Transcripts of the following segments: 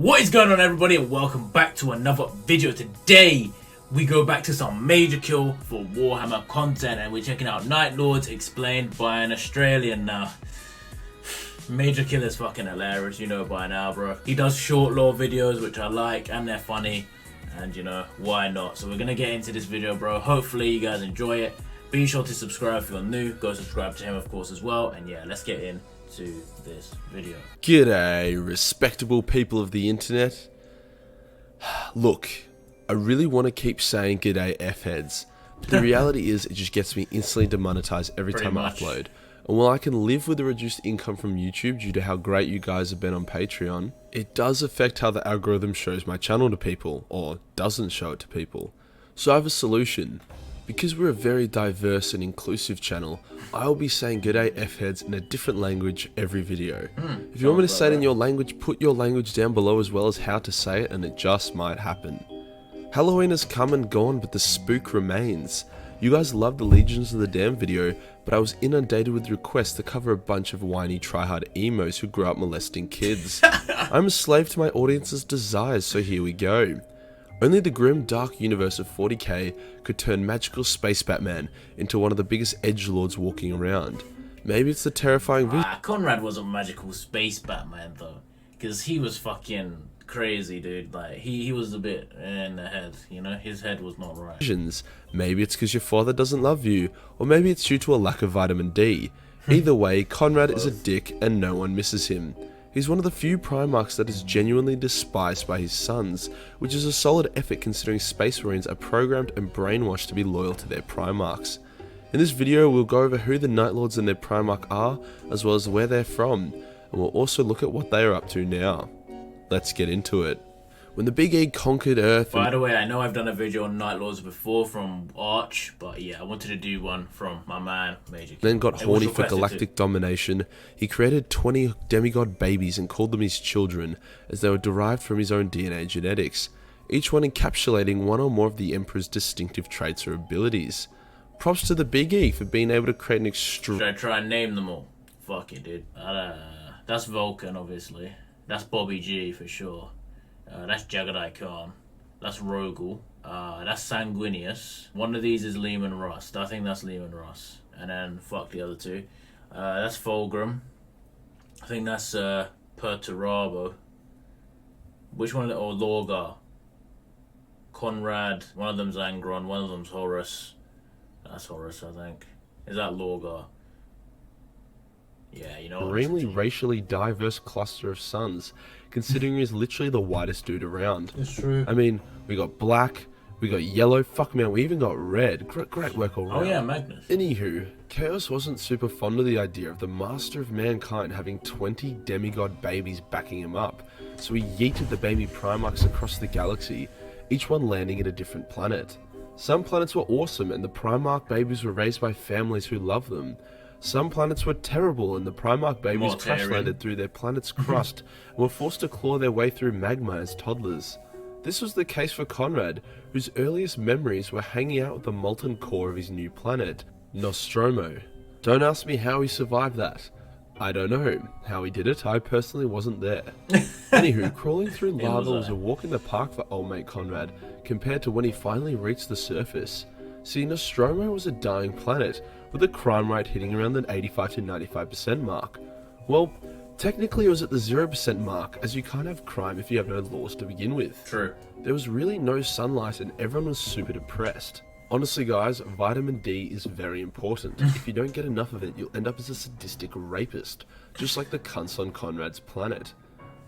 What is going on, everybody, and welcome back to another video. Today we go back to some major kill for Warhammer content, and we're checking out Night Lords explained by an Australian now. Major Kill is fucking hilarious, you know by now, bro. He does short lore videos, which I like, and they're funny, and you know, why not? So we're gonna get into this video, bro. Hopefully you guys enjoy it. Be sure to subscribe if you're new. Go subscribe to him, of course, as well. And yeah, let's get into this video. G'day, respectable people of the internet. Look, I really want to keep saying g'day F-heads, but the reality is it just gets me instantly demonetized every time I upload. And while I can live with a reduced income from YouTube due to how great you guys have been on Patreon, it does affect how the algorithm shows my channel to people, or doesn't show it to people. So I have a solution. Because we're a very diverse and inclusive channel, I will be saying g'day F-heads in a different language every video. If you want me to say it in your language, put your language down below as well as how to say it, and it just might happen. Halloween has come and gone, but the spook remains. You guys loved the Legions of the Damned video, but I was inundated with requests to cover a bunch of whiny tryhard emos who grew up molesting kids. I'm a slave to my audience's desires, so here we go. Only the grim dark universe of 40k could turn magical space Batman into one of the biggest edgelords walking around. Maybe it's the terrifying Konrad wasn't magical space Batman though, because he was fucking crazy, dude. Like he was a bit in the head, you know, his head was not right. visions. Maybe it's because your father doesn't love you, or maybe it's due to a lack of vitamin D. Either way, Konrad is a dick and no one misses him. He's one of the few Primarchs that is genuinely despised by his sons, which is a solid effort considering Space Marines are programmed and brainwashed to be loyal to their Primarchs. In this video we'll go over who the Night Lords and their Primarch are, as well as where they're from, and we'll also look at what they are up to now. Let's get into it. When the Big E conquered Earth... By the way, I know I've done a video on Night Lords before from Arch, but yeah, I wanted to do one from my man, Major Kill. Then got horny for galactic domination, he created 20 demigod babies and called them his children, as they were derived from his own DNA genetics, each one encapsulating one or more of the Emperor's distinctive traits or abilities. Props to the Big E for being able to create an Should I try and name them all? Fuck it, dude. That's Vulcan, obviously. That's Bobby G, for sure. That's Jagadai Khan. That's Rogel. That's Sanguinius. One of these is Lehman Rust. I think that's Lehman Rust. And then, fuck the other two. That's Fulgrim. I think that's Perturabo. Which one? Or Lorgar. Konrad. One of them's Angron. One of them's Horus. That's Horus, I think. Is that Lorgar? Yeah, you know, extremely racially diverse cluster of sons, considering he's literally the whitest dude around. It's true. I mean, we got black, we got yellow, fuck man, we even got red. Great work all around. Oh yeah, Magnus. Anywho, Chaos wasn't super fond of the idea of the master of mankind having 20 demigod babies backing him up, so he yeeted the baby Primarchs across the galaxy, each one landing at a different planet. Some planets were awesome and the Primarch babies were raised by families who loved them. Some planets were terrible and the Primarch babies crash-landed through their planet's crust and were forced to claw their way through magma as toddlers. This was the case for Konrad, whose earliest memories were hanging out with the molten core of his new planet, Nostromo. Don't ask me how he survived that. I don't know. How he did it, I personally wasn't there. Anywho, crawling through lava was a walk in the park for old mate Konrad, compared to when he finally reached the surface. See, Nostromo was a dying planet, with the crime rate hitting around the 85 to 95% mark. Well, technically it was at the 0% mark, as you can't have crime if you have no laws to begin with. True. There was really no sunlight and everyone was super depressed. Honestly guys, vitamin D is very important. If you don't get enough of it, you'll end up as a sadistic rapist, just like the cunts on Konrad's planet.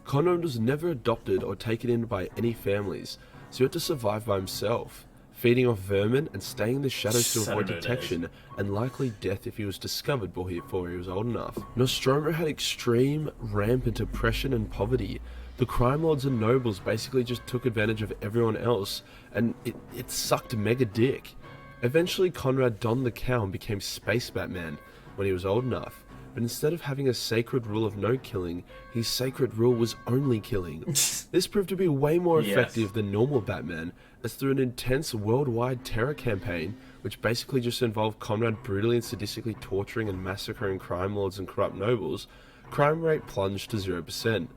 Konrad was never adopted or taken in by any families, so he had to survive by himself, feeding off vermin and staying in the shadows to avoid detection and likely death if he was discovered before he was old enough. Nostromo had extreme, rampant oppression and poverty. The crime lords and nobles basically just took advantage of everyone else, and it sucked mega dick. Eventually Konrad donned the cowl and became Space Batman when he was old enough, but instead of having a sacred rule of no killing, his sacred rule was only killing. This proved to be way more effective than normal Batman, as through an intense worldwide terror campaign, which basically just involved Konrad brutally and sadistically torturing and massacring crime lords and corrupt nobles, crime rate plunged to 0%.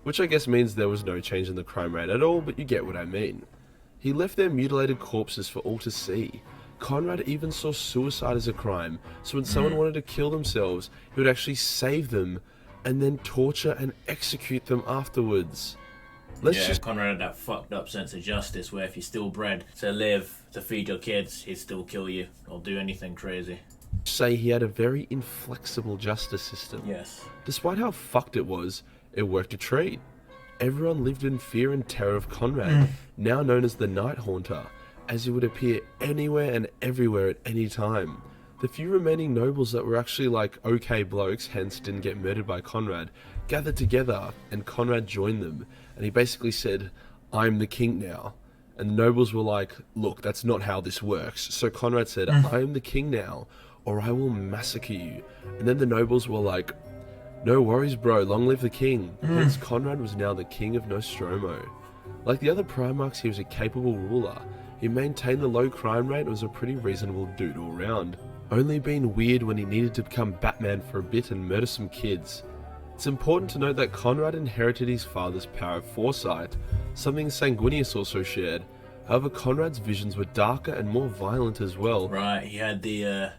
which I guess means there was no change in the crime rate at all, but you get what I mean. He left their mutilated corpses for all to see. Konrad even saw suicide as a crime, so when someone wanted to kill themselves, he would actually save them and then torture and execute them afterwards. Konrad had that fucked up sense of justice where if you're still bred to live, to feed your kids, he'd still kill you or do anything crazy. Say he had a very inflexible justice system. Yes. Despite how fucked it was, it worked a treat. Everyone lived in fear and terror of Konrad, now known as the Night Haunter, as he would appear anywhere and everywhere at any time. The few remaining nobles that were actually like okay blokes, hence didn't get murdered by Konrad, gathered together and Konrad joined them, and he basically said, "I'm the king now." And the nobles were like, "Look, that's not how this works." So Konrad said, "I am the king now, or I will massacre you." And then the nobles were like, "No worries, bro, long live the king." Hence Konrad was now the king of Nostromo. Like the other Primarchs, he was a capable ruler. He maintained the low crime rate and was a pretty reasonable dude all round. Only being weird when he needed to become Batman for a bit and murder some kids. It's important to note that Konrad inherited his father's power of foresight, something Sanguinius also shared. However, Konrad's visions were darker and more violent as well. Right, he had the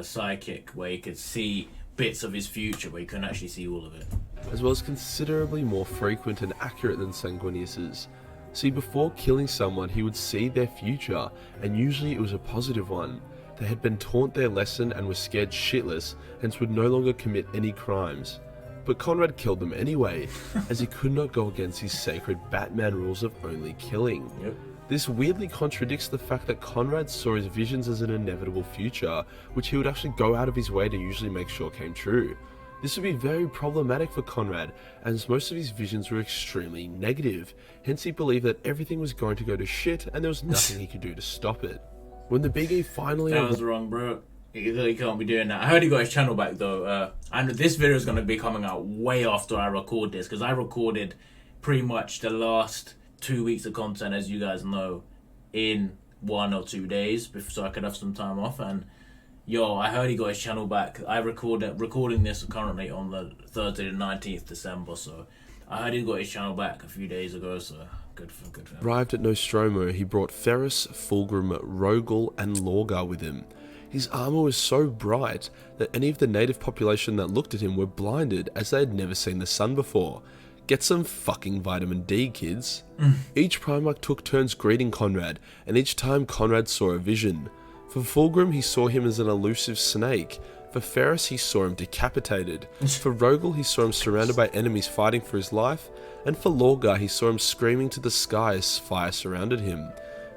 psychic where he could see bits of his future, but he couldn't actually see all of it. As well as considerably more frequent and accurate than Sanguinius's. See, before killing someone, he would see their future, and usually it was a positive one. They had been taught their lesson and were scared shitless, hence would no longer commit any crimes. But Konrad killed them anyway, as he could not go against his sacred Batman rules of only killing. Yep. This weirdly contradicts the fact that Konrad saw his visions as an inevitable future, which he would actually go out of his way to usually make sure came true. This would be very problematic for Konrad, as most of his visions were extremely negative, hence he believed that everything was going to go to shit and there was nothing he could do to stop it. When the Big E finally... That was wrong, bro. He really can't be doing that. I heard he got his channel back though, and this video is going to be coming out way after I record this, because I recorded pretty much the last 2 weeks of content, as you guys know, in 1 or 2 days, so I could have some time off. And yo, I heard he got his channel back. I recording this currently on the Thursday the 19th December, so I heard he got his channel back a few days ago, so good for him. Arrived at Nostromo, he brought Ferris, Fulgrim, Rogel, and Lorgar with him. His armor was so bright that any of the native population that looked at him were blinded, as they had never seen the sun before. Get some fucking vitamin D, kids. Each Primarch took turns greeting Konrad, and each time Konrad saw a vision. For Fulgrim, he saw him as an elusive snake. For Ferris, he saw him decapitated. For Rogel, he saw him surrounded by enemies fighting for his life. And for Lorgar, he saw him screaming to the sky as fire surrounded him.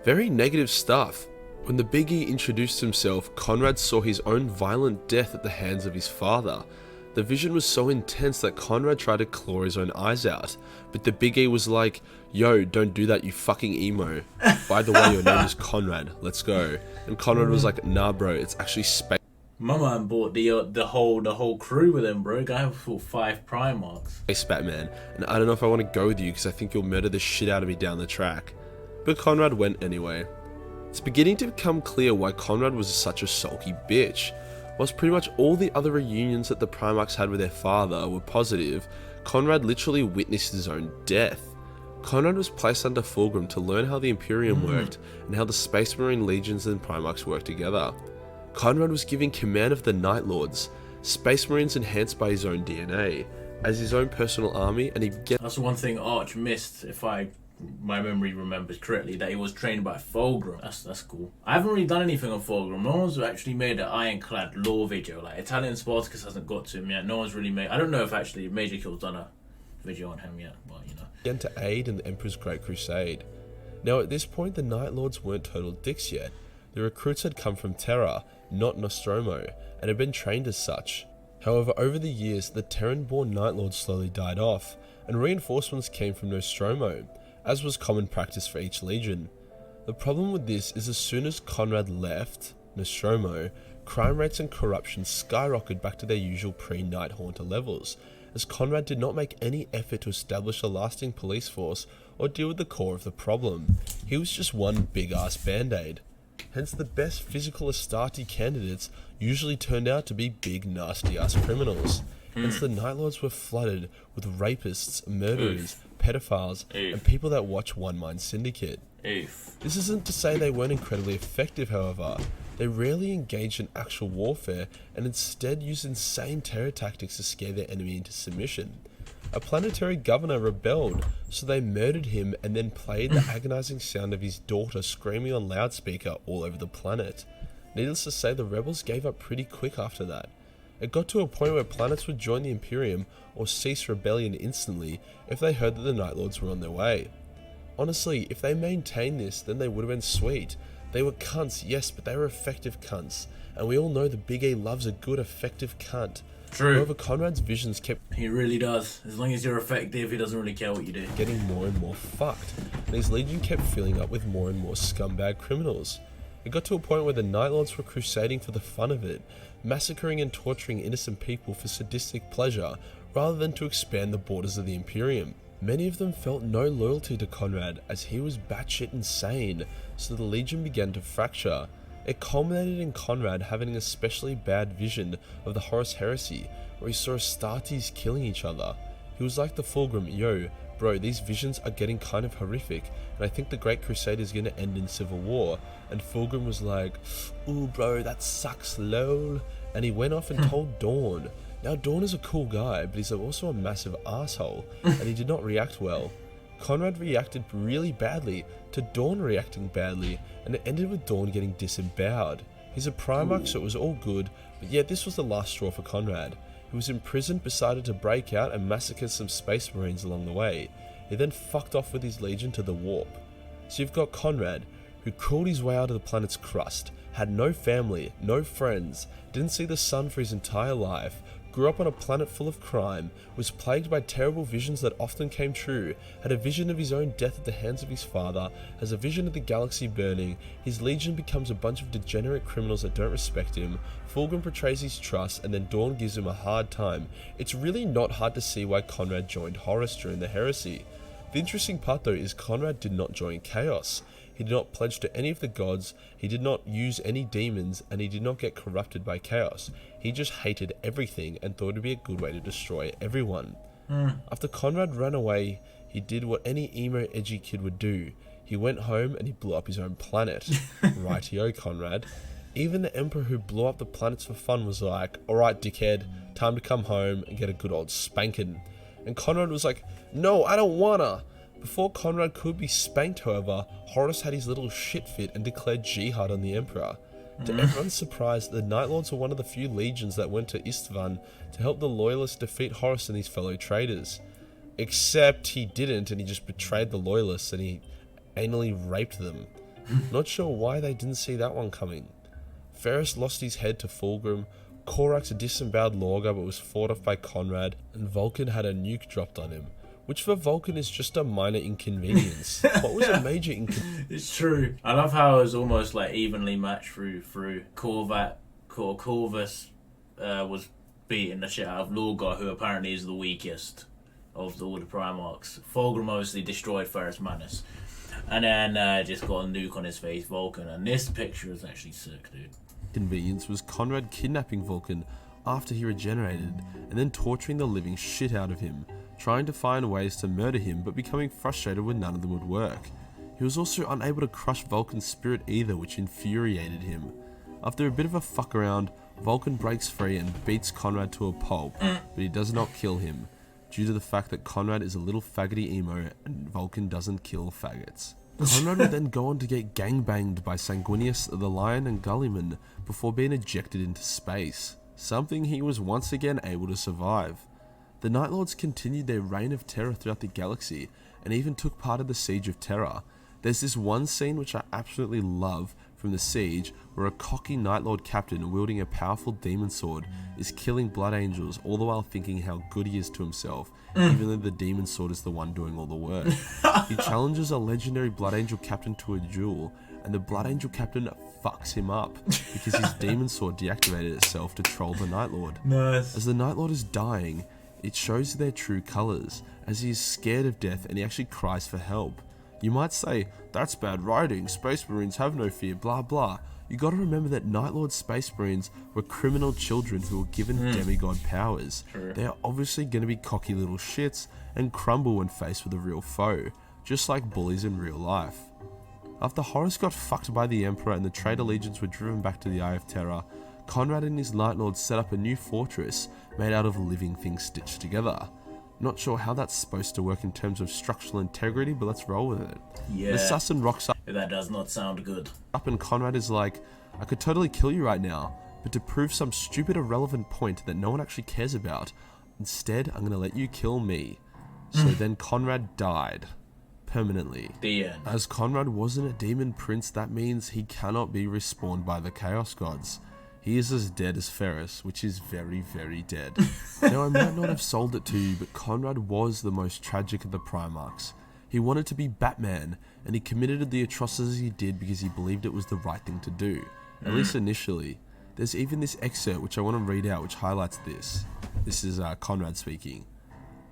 Very negative stuff. When the Big E introduced himself, Konrad saw his own violent death at the hands of his father. The vision was so intense that Konrad tried to claw his own eyes out, but the Big E was like, "Yo, don't do that, you fucking emo. By the way, your name is Konrad, let's go." And Konrad was like, "Nah bro, it's actually space." My man bought the whole crew with him, bro. Guy fought 5 Primarchs. Space Batman, and I don't know if I want to go with you because I think you'll murder the shit out of me down the track. But Konrad went anyway. It's beginning to become clear why Konrad was such a sulky bitch. Whilst pretty much all the other reunions that the Primarchs had with their father were positive, Konrad literally witnessed his own death. Konrad was placed under Fulgrim to learn how the Imperium worked and how the Space Marine Legions and Primarchs worked together. Konrad was given command of the Night Lords, Space Marines enhanced by his own DNA, as his own personal army, and he began... That's one thing Arch missed, if my memory remembers correctly, that he was trained by Fulgrim. That's cool. I haven't really done anything on Fulgrim. No one's actually made an Ironclad lore video. Like, Italian Spartacus hasn't got to him yet. No one's really made... I don't know if actually Major Kill's done a video on him yet, but you know. Began to aid in the Emperor's Great Crusade. Now at this point, the Night Lords weren't total dicks yet. The recruits had come from Terra, not Nostromo, and had been trained as such. However, over the years, the Terran-born Night Lords slowly died off, and reinforcements came from Nostromo, as was common practice for each legion. The problem with this is as soon as Konrad left Nostromo, crime rates and corruption skyrocketed back to their usual pre-Night Haunter levels, as Konrad did not make any effort to establish a lasting police force or deal with the core of the problem. He was just one big-ass band-aid. Hence the best physical Astarte candidates usually turned out to be big nasty-ass criminals. Hence the Night Lords were flooded with rapists, murderers, pedophiles, and people that watch One Mind Syndicate. This isn't to say they weren't incredibly effective, however. They rarely engaged in actual warfare and instead used insane terror tactics to scare their enemy into submission. A planetary governor rebelled, so they murdered him and then played the agonizing sound of his daughter screaming on loudspeaker all over the planet. Needless to say, the rebels gave up pretty quick after that. It got to a point where planets would join the Imperium or cease rebellion instantly if they heard that the Night Lords were on their way. Honestly, if they maintained this, then they would have been sweet. They were cunts, yes, but they were effective cunts. And we all know the Big A loves a good, effective cunt. True. However, Konrad's visions kept... He really does. As long as you're effective, he doesn't really care what you do. ...getting more and more fucked. And his legion kept filling up with more and more scumbag criminals. It got to a point where the Night Lords were crusading for the fun of it, massacring and torturing innocent people for sadistic pleasure, rather than to expand the borders of the Imperium. Many of them felt no loyalty to Konrad, as he was batshit insane, so the Legion began to fracture. It culminated in Konrad having an especially bad vision of the Horus Heresy, where he saw Astartes killing each other. He was like the Fulgrim, yo, bro, these visions are getting kind of horrific, and I think the Great Crusade is gonna end in civil war. And Fulgrim was like, ooh bro, that sucks, lol. And he went off and told Dawn. Now Dawn is a cool guy, but he's also a massive asshole, and he did not react well. Konrad reacted really badly to Dawn reacting badly, and it ended with Dawn getting disemboweled. He's a Primarch, so it was all good, but yet this was the last straw for Konrad. He was imprisoned, decided to break out and massacre some Space Marines along the way. He then fucked off with his legion to the warp. So you've got Konrad, who crawled his way out of the planet's crust, had no family, no friends, didn't see the sun for his entire life, grew up on a planet full of crime, was plagued by terrible visions that often came true, had a vision of his own death at the hands of his father, has a vision of the galaxy burning, his legion becomes a bunch of degenerate criminals that don't respect him, Fulgrim betrays his trust, and then Dawn gives him a hard time. It's really not hard to see why Konrad joined Horus during the heresy. The interesting part though is Konrad did not join Chaos. He did not pledge to any of the gods, he did not use any demons, and he did not get corrupted by chaos. He just hated everything and thought it would be a good way to destroy everyone. After Konrad ran away, he did what any emo edgy kid would do. He went home and he blew up his own planet. Rightio, Konrad. Even the Emperor who blew up the planets for fun was like, alright dickhead, time to come home and get a good old spanking. And Konrad was like, no, I don't wanna. Before Konrad could be spanked, however, Horus had his little shit fit and declared jihad on the Emperor. To everyone's surprise, the Night Lords were one of the few legions that went to Istvan to help the Loyalists defeat Horus and his fellow traitors. Except he didn't, and he just betrayed the Loyalists and he anally raped them. Not sure why they didn't see that one coming. Ferrus lost his head to Fulgrim, Korax disemboweled Lorga but was fought off by Konrad, and Vulcan had a nuke dropped on him. Which for Vulcan is just a minor inconvenience. What was a major inconvenience? It's true. I love how it was almost like evenly matched through. Corvus was beating the shit out of Lorgar, who apparently is the weakest of all the Primarchs. Fulgrim obviously destroyed Ferrus Manus. And then just got a nuke on his face, Vulcan. And this picture is actually sick, dude. Convenience was Konrad kidnapping Vulcan after he regenerated, and then torturing the living shit out of him, trying to find ways to murder him but becoming frustrated when none of them would work. He was also unable to crush Vulcan's spirit either, which infuriated him. After a bit of a fuck around, Vulcan breaks free and beats Konrad to a pulp, but he does not kill him, due to the fact that Konrad is a little faggoty emo and Vulcan doesn't kill faggots. Konrad would then go on to get gangbanged by Sanguinius the Lion and Gulliman before being ejected into space, something he was once again able to survive. The Night Lords continued their reign of terror throughout the galaxy, and even took part of the Siege of Terror. There's this one scene which I absolutely love from the Siege, where a cocky Night Lord captain wielding a powerful demon sword is killing Blood Angels, all the while thinking how good he is to himself, even though the demon sword is the one doing all the work. He challenges a legendary Blood Angel captain to a duel, and the Blood Angel captain fucks him up, because his demon sword deactivated itself to troll the Night Lord. Nice. As the Night Lord is dying, it shows their true colours, as he is scared of death and he actually cries for help. You might say, that's bad writing, Space Marines have no fear, blah blah. You gotta remember that Night Lord Space Marines were criminal children who were given demigod powers. True. They are obviously gonna be cocky little shits and crumble when faced with a real foe, just like bullies in real life. After Horus got fucked by the Emperor and the traitor legions were driven back to the Eye of Terror, Konrad and his Night Lords set up a new fortress made out of living things stitched together. Not sure how that's supposed to work in terms of structural integrity, but let's roll with it. Yeah. The assassin rocks That does not sound good. up and Konrad is like, I could totally kill you right now, but to prove some stupid irrelevant point that no one actually cares about, instead I'm gonna let you kill me. So then Konrad died. Permanently. The end. As Konrad wasn't a demon prince, that means he cannot be respawned by the Chaos Gods. He is as dead as Ferris, which is very, very dead. Now, I might not have sold it to you, but Konrad was the most tragic of the Primarchs. He wanted to be Batman, and he committed the atrocities he did because he believed it was the right thing to do. At least initially. There's even this excerpt which I want to read out, which highlights this. This is Konrad speaking.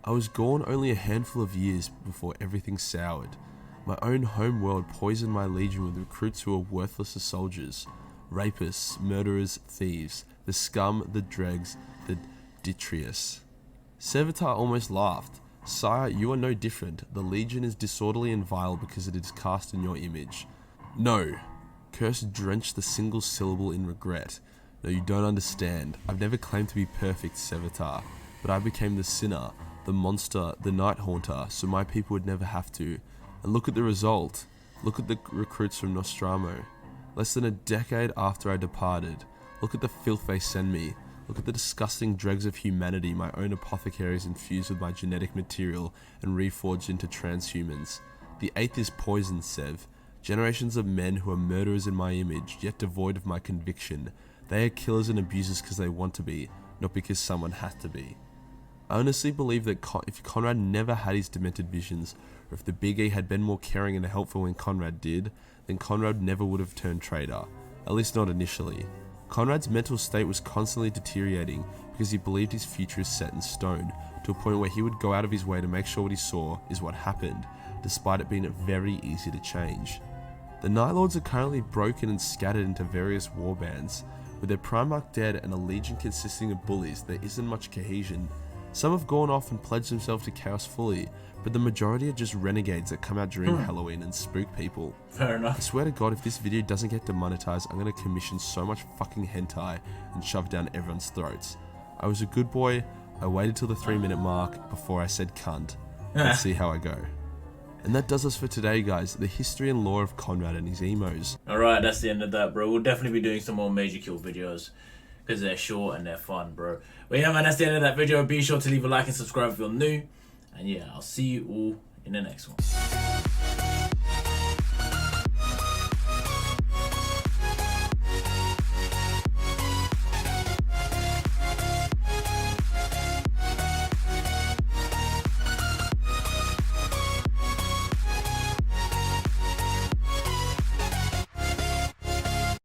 I was gone only a handful of years before everything soured. My own home world poisoned my legion with recruits who were worthless as soldiers. Rapists, murderers, thieves, the scum, the dregs, the detritus. Sevatar almost laughed. Sire, you are no different. The legion is disorderly and vile because it is cast in your image. No. Curse drenched the single syllable in regret. No, you don't understand. I've never claimed to be perfect, Sevatar, but I became the sinner, the monster, the night haunter, so my people would never have to. And look at the result. Look at the recruits from Nostramo. Less than a decade after I departed. Look at the filth they send me. Look at the disgusting dregs of humanity my own apothecaries infused with my genetic material and reforged into transhumans. The eighth is poison, Sev. Generations of men who are murderers in my image, yet devoid of my conviction. They are killers and abusers because they want to be, not because someone has to be. I honestly believe that if Konrad never had his demented visions, or if the Big E had been more caring and helpful when Konrad did, then Konrad never would have turned traitor, at least not initially. Konrad's mental state was constantly deteriorating because he believed his future is set in stone, to a point where he would go out of his way to make sure what he saw is what happened, despite it being very easy to change. The Night Lords are currently broken and scattered into various warbands. With their Primarch dead and a legion consisting of bullies, there isn't much cohesion. Some have gone off and pledged themselves to chaos fully, but the majority are just renegades that come out during Halloween and spook people. Fair enough. I swear to God, if this video doesn't get demonetized, I'm gonna commission so much fucking hentai and shove it down everyone's throats. I was a good boy, I waited till the 3-minute mark before I said cunt. Let's see how I go. And that does us for today, guys. The history and lore of Konrad and his emos. Alright, that's the end of that, bro. We'll definitely be doing some more Major Kill videos, because they're short and they're fun, bro. But yeah, man, that's the end of that video. Be sure to leave a like and subscribe if you're new. And yeah, I'll see you all in the next one.